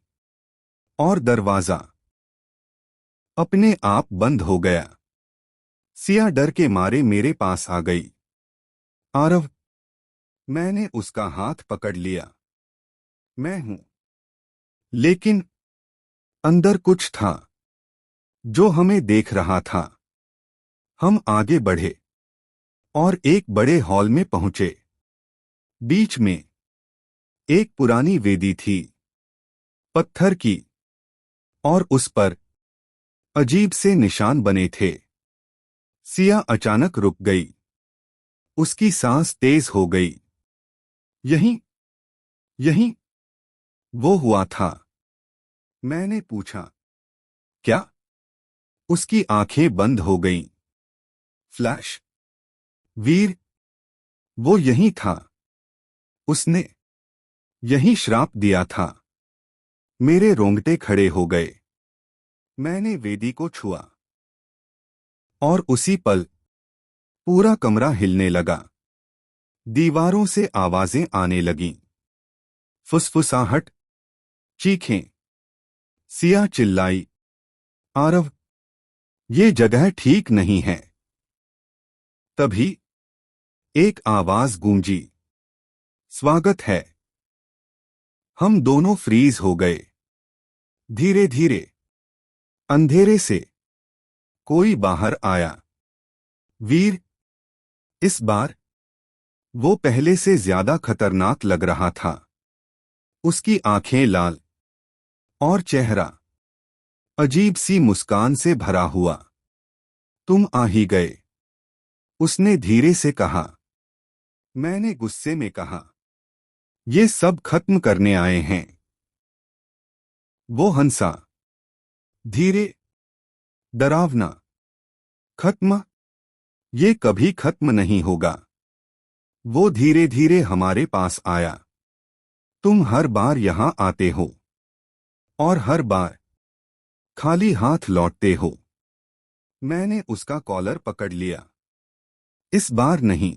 और दरवाजा अपने आप बंद हो गया। सिया डर के मारे मेरे पास आ गई। आरव, मैंने उसका हाथ पकड़ लिया। मैं हूं। लेकिन अंदर कुछ था जो हमें देख रहा था। हम आगे बढ़े और एक बड़े हॉल में पहुंचे। बीच में एक पुरानी वेदी थी, पत्थर की, और उस पर अजीब से निशान बने थे। सिया अचानक रुक गई। उसकी सांस तेज हो गई। यहीं, यहीं वो हुआ था। मैंने पूछा, क्या? उसकी आंखें बंद हो गईं। फ्लैश। वीर, वो यहीं था। उसने यहीं श्राप दिया था। मेरे रोंगटे खड़े हो गए। मैंने वेदी को छुआ और उसी पल पूरा कमरा हिलने लगा। दीवारों से आवाजें आने लगीं। फुसफुसाहट, चीखें। सिया चिल्लाई, आरव, ये जगह ठीक नहीं है। तभी एक आवाज गूंजी, स्वागत है। हम दोनों फ्रीज हो गए। धीरे धीरे अंधेरे से कोई बाहर आया। वीर, इस बार वो पहले से ज्यादा खतरनाक लग रहा था। उसकी आंखें लाल और चेहरा अजीब सी मुस्कान से भरा हुआ। तुम आ ही गए, उसने धीरे से कहा। मैंने गुस्से में कहा, ये सब खत्म करने आए हैं। वो हंसा, धीरे, डरावना। खत्म? ये कभी खत्म नहीं होगा। वो धीरे धीरे हमारे पास आया। तुम हर बार यहां आते हो और हर बार खाली हाथ लौटते हो। मैंने उसका कॉलर पकड़ लिया। इस बार नहीं।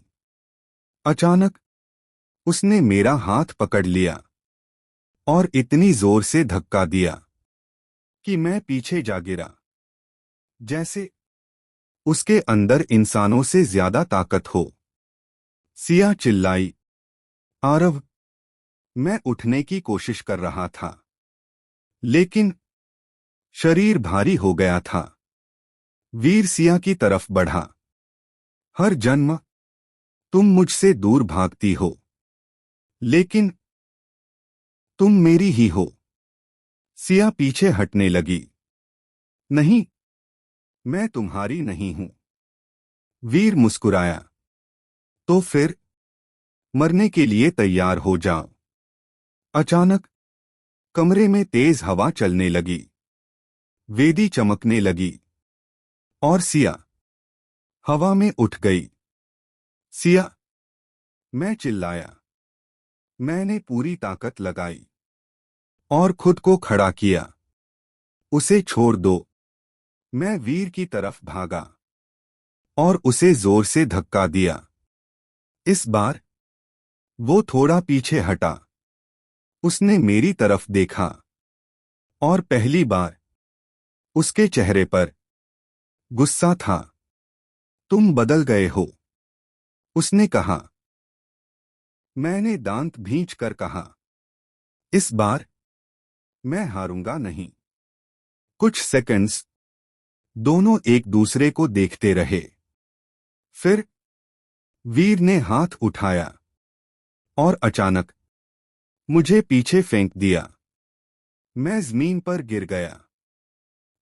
अचानक उसने मेरा हाथ पकड़ लिया और इतनी जोर से धक्का दिया कि मैं पीछे जा गिरा। जैसे उसके अंदर इंसानों से ज्यादा ताकत हो। सिया चिल्लाई, आरव। मैं उठने की कोशिश कर रहा था, लेकिन शरीर भारी हो गया था। वीर सिया की तरफ बढ़ा। हर जन्म तुम मुझसे दूर भागती हो, लेकिन तुम मेरी ही हो। सिया पीछे हटने लगी। नहीं, मैं तुम्हारी नहीं हूं। वीर मुस्कुराया। तो फिर मरने के लिए तैयार हो जाओ। अचानक कमरे में तेज हवा चलने लगी। वेदी चमकने लगी और सिया हवा में उठ गई। सिया, मैं चिल्लाया। मैंने पूरी ताकत लगाई और खुद को खड़ा किया। उसे छोड़ दो। मैं वीर की तरफ भागा और उसे जोर से धक्का दिया। इस बार वो थोड़ा पीछे हटा। उसने मेरी तरफ देखा और पहली बार उसके चेहरे पर गुस्सा था। तुम बदल गए हो, उसने कहा। मैंने दांत भींच कर कहा, इस बार मैं हारूंगा नहीं। कुछ सेकंड्स दोनों एक दूसरे को देखते रहे। फिर वीर ने हाथ उठाया और अचानक मुझे पीछे फेंक दिया। मैं जमीन पर गिर गया।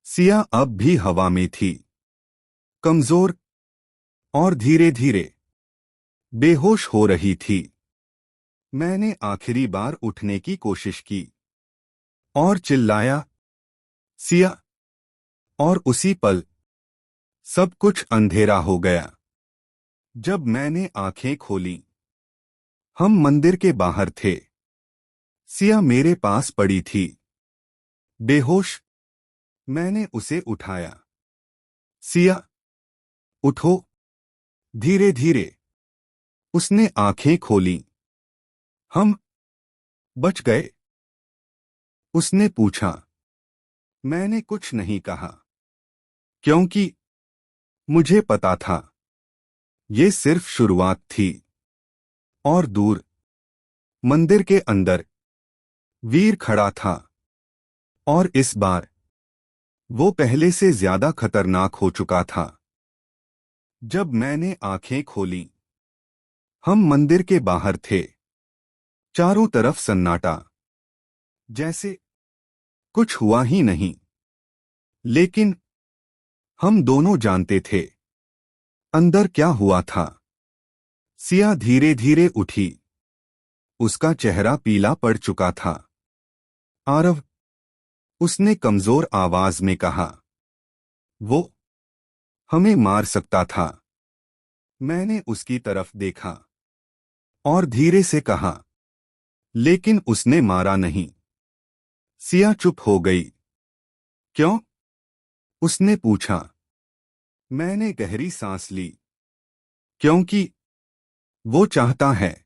सिया अब भी हवा में थी, कमजोर और धीरे धीरे बेहोश हो रही थी। मैंने आखिरी बार उठने की कोशिश की और चिल्लाया, सिया। और उसी पल सब कुछ अंधेरा हो गया। जब मैंने आंखें खोली, हम मंदिर के बाहर थे। सिया मेरे पास पड़ी थी, बेहोश। मैंने उसे उठाया। सिया, उठो। धीरे धीरे उसने आंखें खोली। हम बच गए? उसने पूछा। मैंने कुछ नहीं कहा, क्योंकि मुझे पता था ये सिर्फ शुरुआत थी। और दूर मंदिर के अंदर वीर खड़ा था, और इस बार वो पहले से ज्यादा खतरनाक हो चुका था। जब मैंने आंखें खोली, हम मंदिर के बाहर थे। चारों तरफ सन्नाटा, जैसे कुछ हुआ ही नहीं। लेकिन हम दोनों जानते थे अंदर क्या हुआ था। सिया धीरे धीरे उठी। उसका चेहरा पीला पड़ चुका था। आरव, उसने कमजोर आवाज में कहा, वो हमें मार सकता था। मैंने उसकी तरफ देखा और धीरे से कहा, लेकिन उसने मारा नहीं। सिया चुप हो गई। क्यों? उसने पूछा। मैंने गहरी सांस ली। क्योंकि वो चाहता है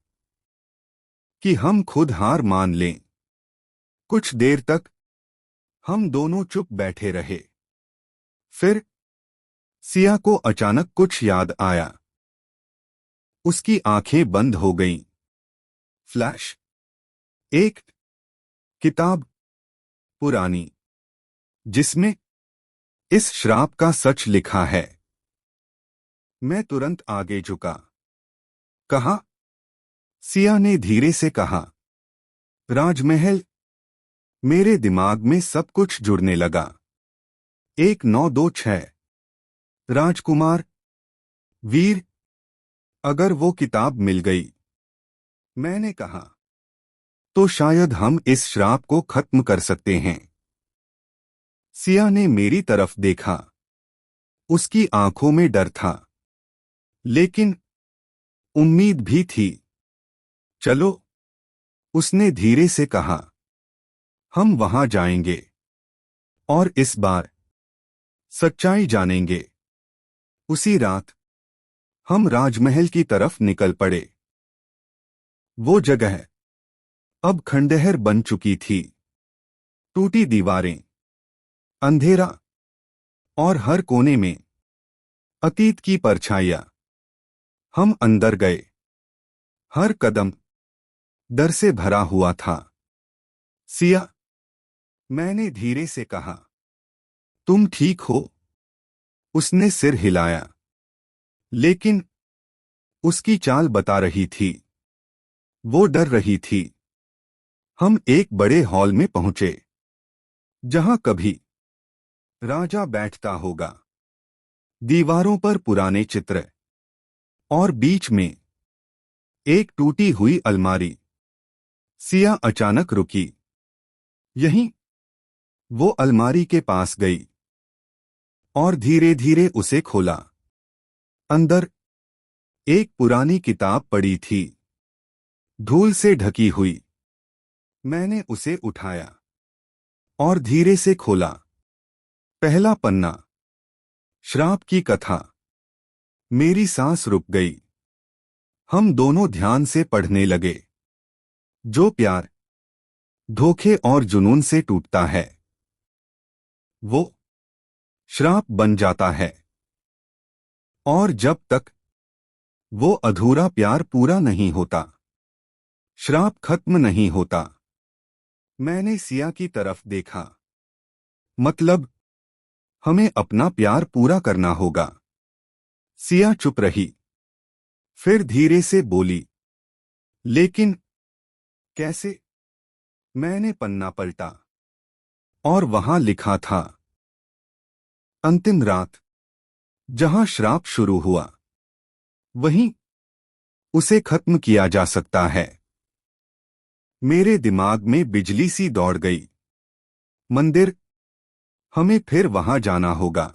कि हम खुद हार मान लें। कुछ देर तक हम दोनों चुप बैठे रहे। फिर सिया को अचानक कुछ याद आया। उसकी आंखें बंद हो गईं। फ्लैश। एक किताब, पुरानी, जिसमें इस श्राप का सच लिखा है। मैं तुरंत आगे झुका। कहा? सिया ने धीरे से कहा। राजमहल। मेरे दिमाग में सब कुछ जुड़ने लगा। 1926। राजकुमार, वीर। अगर वो किताब मिल गई, मैंने कहा, तो शायद हम इस श्राप को खत्म कर सकते हैं। सिया ने मेरी तरफ देखा। उसकी आंखों में डर था, लेकिन उम्मीद भी थी। चलो, उसने धीरे से कहा। हम वहां जाएंगे और इस बार सच्चाई जानेंगे। उसी रात हम राजमहल की तरफ निकल पड़े। वो जगह अब खंडहर बन चुकी थी। टूटी दीवारें, अंधेरा, और हर कोने में अतीत की परछाइयां। हम अंदर गए। हर कदम डर से भरा हुआ था। सिया, मैंने धीरे से कहा, तुम ठीक हो? उसने सिर हिलाया, लेकिन उसकी चाल बता रही थी वो डर रही थी। हम एक बड़े हॉल में पहुंचे, जहां कभी राजा बैठता होगा। दीवारों पर पुराने चित्र, और बीच में एक टूटी हुई अलमारी। सिया अचानक रुकी। यहीं वो अलमारी के पास गई और धीरे धीरे उसे खोला। अंदर एक पुरानी किताब पड़ी थी, धूल से ढकी हुई। मैंने उसे उठाया और धीरे से खोला। पहला पन्ना, श्राप की कथा। मेरी सांस रुक गई। हम दोनों ध्यान से पढ़ने लगे। जो प्यार धोखे और जुनून से टूटता है, वो श्राप बन जाता है। और जब तक वो अधूरा प्यार पूरा नहीं होता, श्राप खत्म नहीं होता। मैंने सिया की तरफ देखा। मतलब हमें अपना प्यार पूरा करना होगा। सिया चुप रही, फिर धीरे से बोली, लेकिन कैसे? मैंने पन्ना पलटा और वहां लिखा था, अंतिम रात। जहां श्राप शुरू हुआ, वहीं उसे खत्म किया जा सकता है। मेरे दिमाग में बिजली सी दौड़ गई। मंदिर, हमें फिर वहां जाना होगा।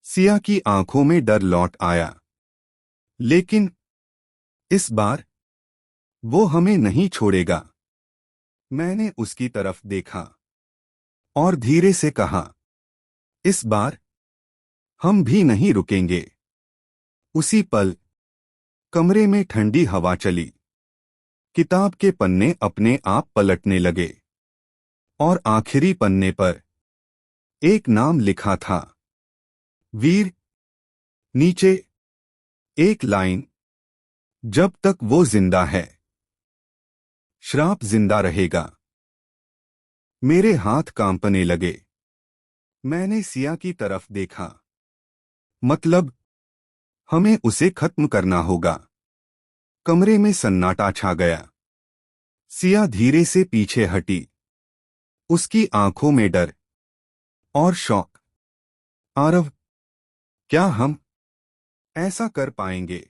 सिया की आंखों में डर लौट आया। लेकिन इस बार वो हमें नहीं छोड़ेगा। मैंने उसकी तरफ देखा और धीरे से कहा, इस बार हम भी नहीं रुकेंगे। उसी पल कमरे में ठंडी हवा चली। किताब के पन्ने अपने आप पलटने लगे और आखिरी पन्ने पर एक नाम लिखा था, वीर। नीचे एक लाइन, जब तक वो जिंदा है, श्राप जिंदा रहेगा। मेरे हाथ कांपने लगे। मैंने सिया की तरफ देखा। मतलब हमें उसे खत्म करना होगा। कमरे में सन्नाटा छा गया। सिया धीरे से पीछे हटी। उसकी आंखों में डर और शौक। आरव, क्या हम ऐसा कर पाएंगे?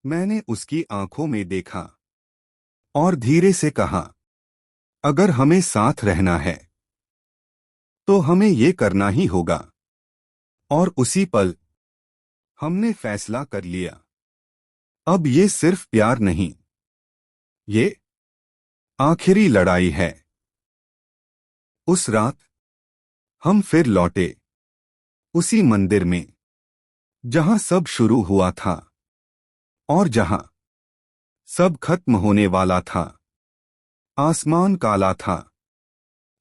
मैंने उसकी आंखों में देखा और धीरे से कहा, अगर हमें साथ रहना है तो हमें ये करना ही होगा। और उसी पल हमने फैसला कर लिया। अब ये सिर्फ प्यार नहीं, ये आखिरी लड़ाई है। उस रात हम फिर लौटे, उसी मंदिर में जहां सब शुरू हुआ था और जहां सब खत्म होने वाला था। आसमान काला था,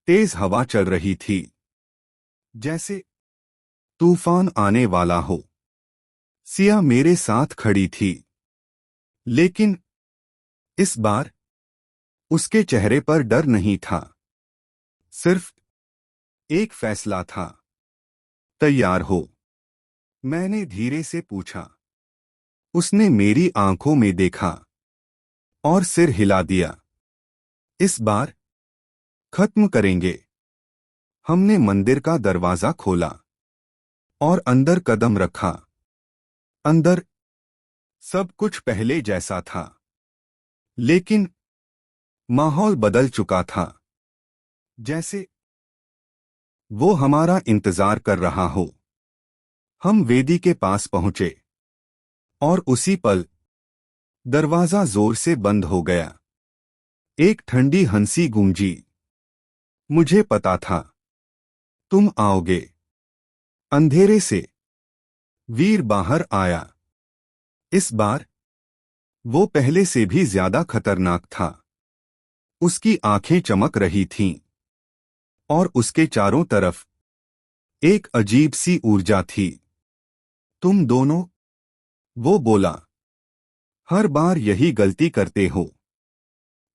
तेज हवा चल रही थी, जैसे तूफान आने वाला हो। सिया मेरे साथ खड़ी थी, लेकिन इस बार उसके चेहरे पर डर नहीं था, सिर्फ एक फैसला था। तैयार हो? मैंने धीरे से पूछा। उसने मेरी आंखों में देखा और सिर हिला दिया। इस बार खत्म करेंगे। हमने मंदिर का दरवाजा खोला और अंदर कदम रखा। अंदर सब कुछ पहले जैसा था, लेकिन माहौल बदल चुका था, जैसे वो हमारा इंतजार कर रहा हो। हम वेदी के पास पहुंचे और उसी पल दरवाजा जोर से बंद हो गया। एक ठंडी हंसी गूंजी। मुझे पता था तुम आओगे। अंधेरे से वीर बाहर आया। इस बार वो पहले से भी ज्यादा खतरनाक था। उसकी आंखें चमक रही थीं और उसके चारों तरफ एक अजीब सी ऊर्जा थी। तुम दोनों, वो बोला, हर बार यही गलती करते हो।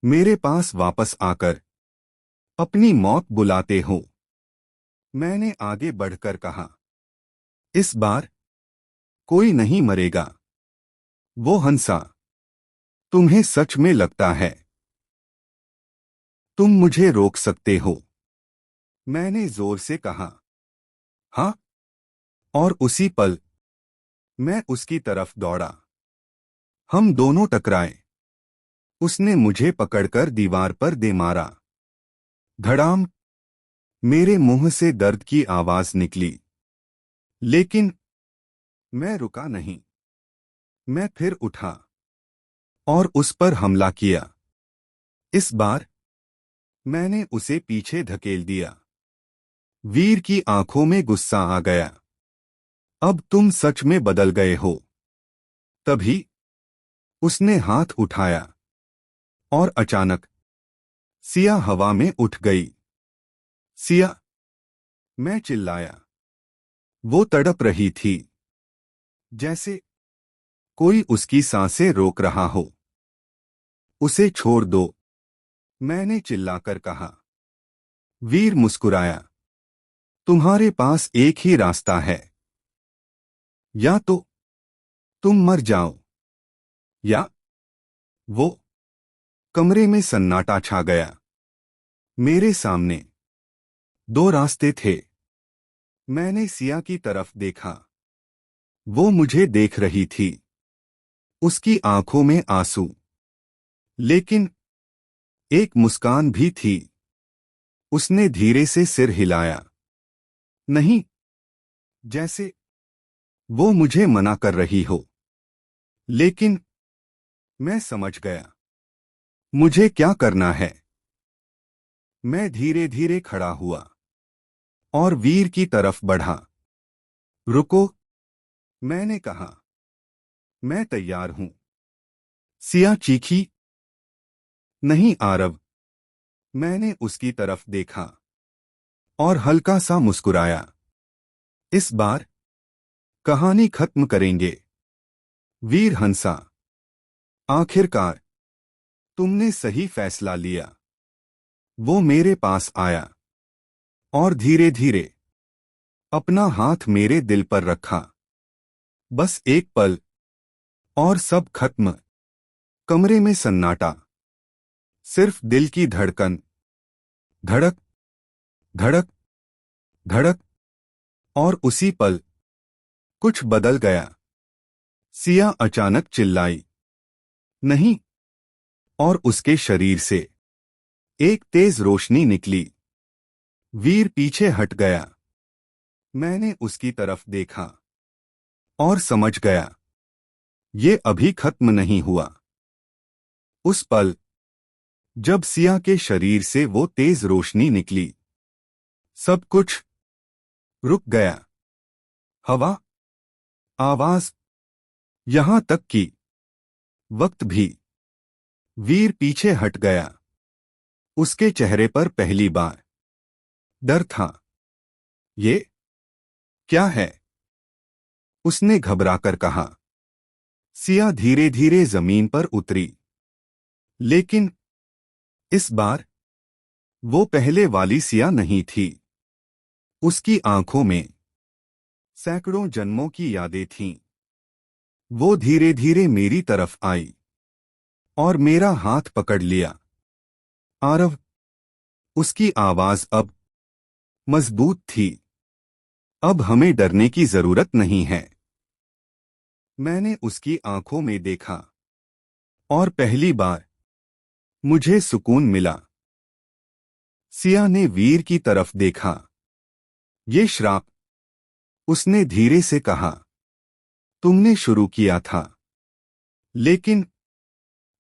मेरे पास वापस आकर अपनी मौत बुलाते हो। मैंने आगे बढ़कर कहा, इस बार कोई नहीं मरेगा। वो हंसा। तुम्हें सच में लगता है तुम मुझे रोक सकते हो? मैंने जोर से कहा, हाँ। और उसी पल मैं उसकी तरफ दौड़ा। हम दोनों टकराए। उसने मुझे पकड़कर दीवार पर दे मारा। धड़ाम। मेरे मुंह से दर्द की आवाज निकली, लेकिन मैं रुका नहीं। मैं फिर उठा और उस पर हमला किया। इस बार मैंने उसे पीछे धकेल दिया। वीर की आंखों में गुस्सा आ गया। अब तुम सच में बदल गए हो। तभी उसने हाथ उठाया और अचानक सिया हवा में उठ गई। सिया! मैं चिल्लाया। वो तड़प रही थी। जैसे कोई उसकी सांसें रोक रहा हो। उसे छोड़ दो, मैंने चिल्लाकर कहा। वीर मुस्कुराया। तुम्हारे पास एक ही रास्ता है, या तो तुम मर जाओ, या वो। कमरे में सन्नाटा छा गया। मेरे सामने दो रास्ते थे। मैंने सिया की तरफ देखा। वो मुझे देख रही थी, उसकी आंखों में आंसू, लेकिन एक मुस्कान भी थी। उसने धीरे से सिर हिलाया। नहीं, जैसे वो मुझे मना कर रही हो। लेकिन मैं समझ गया मुझे क्या करना है। मैं धीरे धीरे खड़ा हुआ और वीर की तरफ बढ़ा। रुको, मैंने कहा। मैं तैयार हूं। सिया चीखी। नहीं आरव। मैंने उसकी तरफ देखा और हल्का सा मुस्कुराया। इस बार कहानी खत्म करेंगे। वीर हंसा। आखिरकार तुमने सही फैसला लिया। वो मेरे पास आया और धीरे धीरे अपना हाथ मेरे दिल पर रखा। बस एक पल और सब खत्म। कमरे में सन्नाटा, सिर्फ दिल की धड़कन। धड़क, धड़क, धड़क। और उसी पल कुछ बदल गया। सिया अचानक चिल्लाई। नहीं। और उसके शरीर से एक तेज रोशनी निकली। वीर पीछे हट गया। मैंने उसकी तरफ देखा और समझ गया ये अभी खत्म नहीं हुआ। उस पल जब सिया के शरीर से वो तेज रोशनी निकली, सब कुछ रुक गया। हवा, आवाज, यहां तक कि वक्त भी। वीर पीछे हट गया। उसके चेहरे पर पहली बार डर था। ये क्या है? उसने घबराकर कहा। सिया धीरे धीरे जमीन पर उतरी। लेकिन इस बार वो पहले वाली सिया नहीं थी। उसकी आंखों में सैकड़ों जन्मों की यादें थीं। वो धीरे धीरे मेरी तरफ आई और मेरा हाथ पकड़ लिया। आरव। उसकी आवाज अब मजबूत थी। अब हमें डरने की जरूरत नहीं है। मैंने उसकी आंखों में देखा और पहली बार मुझे सुकून मिला। सिया ने वीर की तरफ देखा। ये श्राप, उसने धीरे से कहा, तुमने शुरू किया था, लेकिन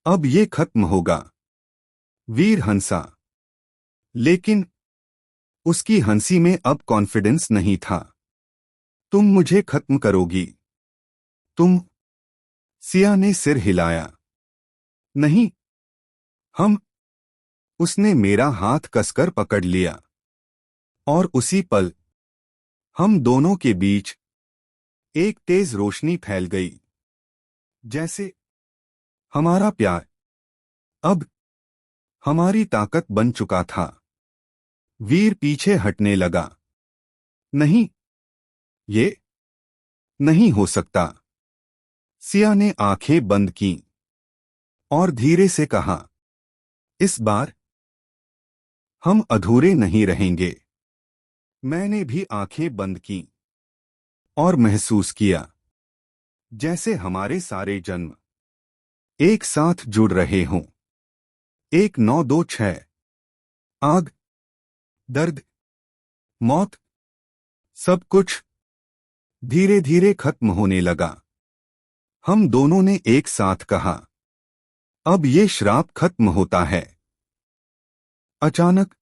अब ये खत्म होगा। वीर हंसा, लेकिन उसकी हंसी में अब कॉन्फिडेंस नहीं था। तुम मुझे खत्म करोगी? तुम? सिया ने सिर हिलाया। नहीं, हम। उसने मेरा हाथ कसकर पकड़ लिया और उसी पल हम दोनों के बीच एक तेज रोशनी फैल गई। जैसे हमारा प्यार अब हमारी ताकत बन चुका था। वीर पीछे हटने लगा। नहीं, ये नहीं हो सकता। सिया ने आंखें बंद कीं और धीरे से कहा, इस बार हम अधूरे नहीं रहेंगे। मैंने भी आंखें बंद कीं और महसूस किया जैसे हमारे सारे जन्म एक साथ जुड़ रहे हों। 1926। आग, दर्द, मौत, सब कुछ धीरे धीरे खत्म होने लगा। हम दोनों ने एक साथ कहा, अब ये श्राप खत्म होता है। अचानक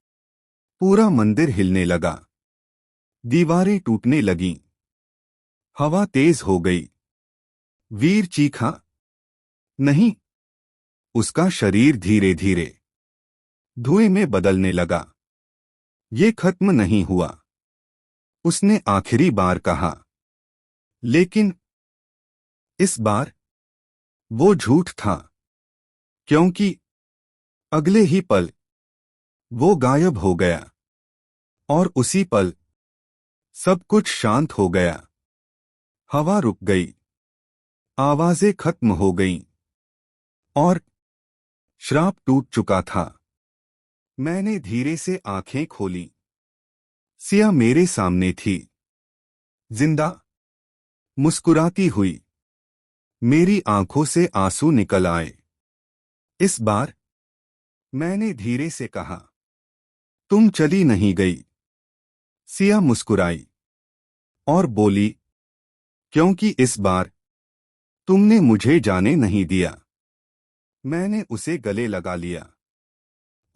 पूरा मंदिर हिलने लगा। दीवारें टूटने लगीं। हवा तेज हो गई। वीर चीखा। नहीं। उसका शरीर धीरे धीरे धुएं में बदलने लगा। ये खत्म नहीं हुआ, उसने आखिरी बार कहा। लेकिन इस बार वो झूठ था, क्योंकि अगले ही पल वो गायब हो गया और उसी पल सब कुछ शांत हो गया। हवा रुक गई, आवाजें खत्म हो गईं और श्राप टूट चुका था। मैंने धीरे से आंखें खोली। सिया मेरे सामने थी, जिंदा, मुस्कुराती हुई। मेरी आंखों से आंसू निकल आए। इस बार मैंने धीरे से कहा, तुम चली नहीं गई। सिया मुस्कुराई और बोली, क्योंकि इस बार तुमने मुझे जाने नहीं दिया। मैंने उसे गले लगा लिया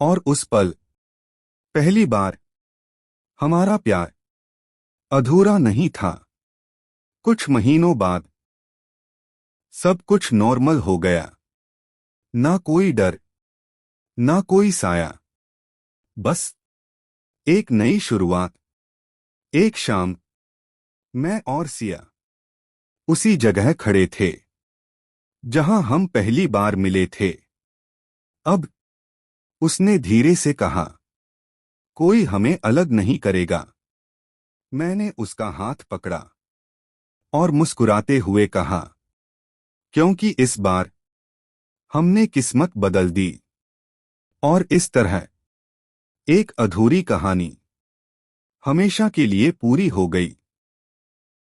और उस पल पहली बार हमारा प्यार अधूरा नहीं था। कुछ महीनों बाद सब कुछ नॉर्मल हो गया। ना कोई डर, ना कोई साया, बस एक नई शुरुआत। एक शाम मैं और सिया उसी जगह खड़े थे जहां हम पहली बार मिले थे। अब उसने धीरे से कहा, कोई हमें अलग नहीं करेगा। मैंने उसका हाथ पकड़ा और मुस्कुराते हुए कहा, क्योंकि इस बार हमने किस्मत बदल दी। और इस तरह एक अधूरी कहानी हमेशा के लिए पूरी हो गई।